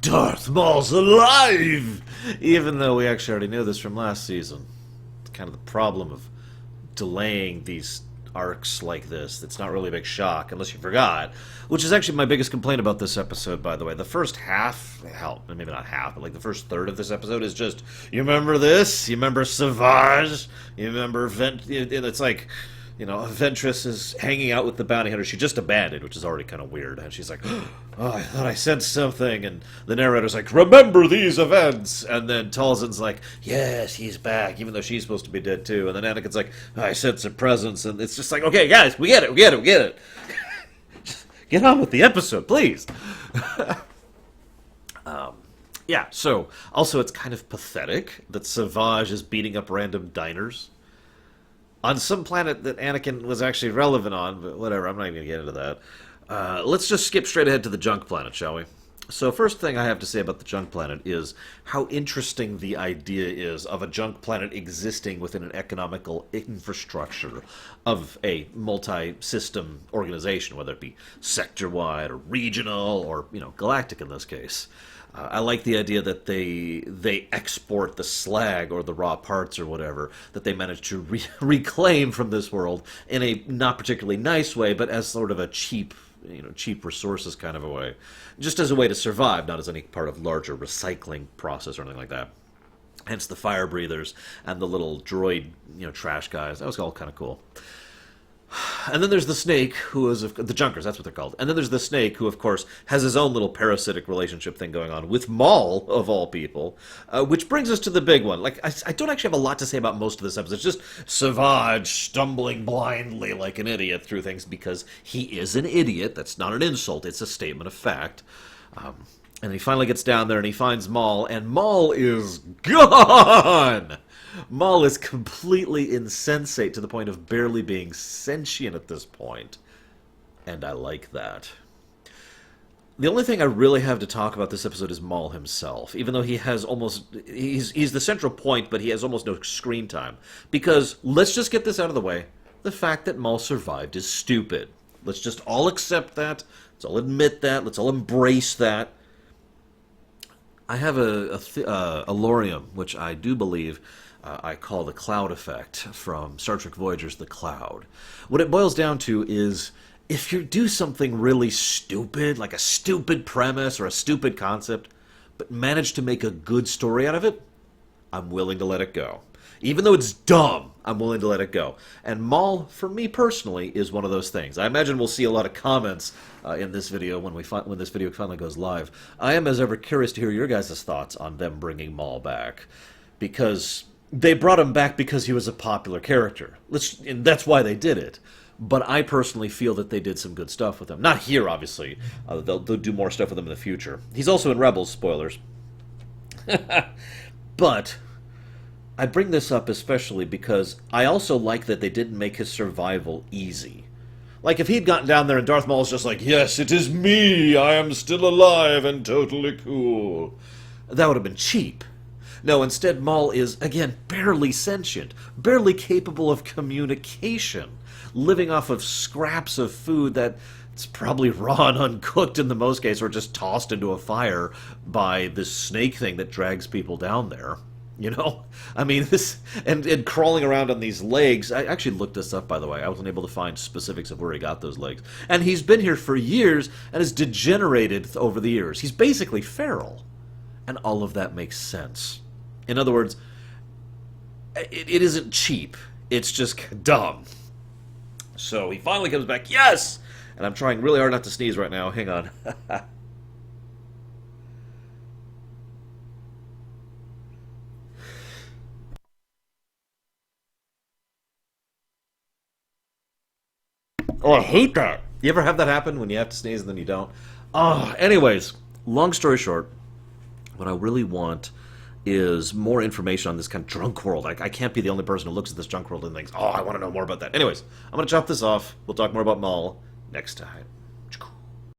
Darth Maul's alive! Even though we actually already knew this from last season. It's kind of the problem of delaying these arcs like this. It's not really a big shock, unless you forgot. Which is actually my biggest complaint about this episode, by the way. The first half, hell, maybe not half, but like the first third of this episode is just, you remember this? You remember Savage? You remember it's like, you know, Ventress is hanging out with the bounty hunter she just abandoned, which is already kind of weird. And she's like, oh, I thought I said something. And the narrator's like, remember these events. And then Talzin's like, yes, he's back, even though she's supposed to be dead too. And then Anakin's like, oh, I sense a presence. And it's just like, okay, guys, we get it, we get it, we get it. Get on with the episode, please. Yeah, so, also it's kind of pathetic that Savage is beating up random diners on some planet that Anakin was actually relevant on, but whatever, I'm not even going to get into that. Let's just skip straight ahead to the junk planet, shall we? So first thing I have to say about the junk planet is how interesting the idea is of a junk planet existing within an economical infrastructure of a multi-system organization, whether it be sector-wide or regional or, you know, galactic in this case. I like the idea that they export the slag or the raw parts or whatever that they manage to reclaim from this world in a not particularly nice way, but as sort of a cheap, you know, cheap resources kind of a way, just as a way to survive, not as any part of larger recycling process or anything like that. Hence the fire breathers and the little droid, you know, trash guys. That was all kind of cool. And then there's the snake, who is the Junkers, that's what they're called. And then there's the snake, who of course has his own little parasitic relationship thing going on with Maul, of all people. Which brings us to the big one. Like, I don't actually have a lot to say about most of this episode. It's just Savage stumbling blindly like an idiot through things because he is an idiot. That's not an insult, it's a statement of fact. And he finally gets down there and he finds Maul, and Maul is gone! Maul is completely insensate to the point of barely being sentient at this point. And I like that. The only thing I really have to talk about this episode is Maul himself, even though he has almost... He's the central point, but he has almost no screen time. Because, let's just get this out of the way, the fact that Maul survived is stupid. Let's just all accept that, let's all admit that, let's all embrace that. I have a lorium, which I do believe... I call the cloud effect from Star Trek Voyager's The Cloud. What it boils down to is, if you do something really stupid, like a stupid premise or a stupid concept, but manage to make a good story out of it, I'm willing to let it go. Even though it's dumb, I'm willing to let it go. And Maul, for me personally, is one of those things. I imagine we'll see a lot of comments in this video when this video finally goes live. I am, as ever, curious to hear your guys' thoughts on them bringing Maul back. Because... they brought him back because he was a popular character. And that's why they did it. But I personally feel that they did some good stuff with him. Not here, obviously. They'll do more stuff with him in the future. He's also in Rebels, spoilers. But I bring this up especially because I also like that they didn't make his survival easy. Like, if he'd gotten down there and Darth Maul's just like, yes, it is me, I am still alive and totally cool, that would have been cheap. No, instead Maul is, again, barely sentient, barely capable of communication, living off of scraps of food that's probably raw and uncooked in the most case, or just tossed into a fire by this snake thing that drags people down there. You know? I mean, this... And crawling around on these legs... I actually looked this up, by the way. I wasn't able to find specifics of where he got those legs. And he's been here for years and has degenerated over the years. He's basically feral. And all of that makes sense. In other words, it isn't cheap. It's just dumb. So he finally comes back. Yes! And I'm trying really hard not to sneeze right now. Hang on. Oh, I hate that. You ever have that happen when you have to sneeze and then you don't? Oh, anyways, long story short, what I really want is more information on this kind of junk world. I can't be the only person who looks at this junk world and thinks, oh, I want to know more about that. Anyways, I'm going to chop this off. We'll talk more about Maul next time.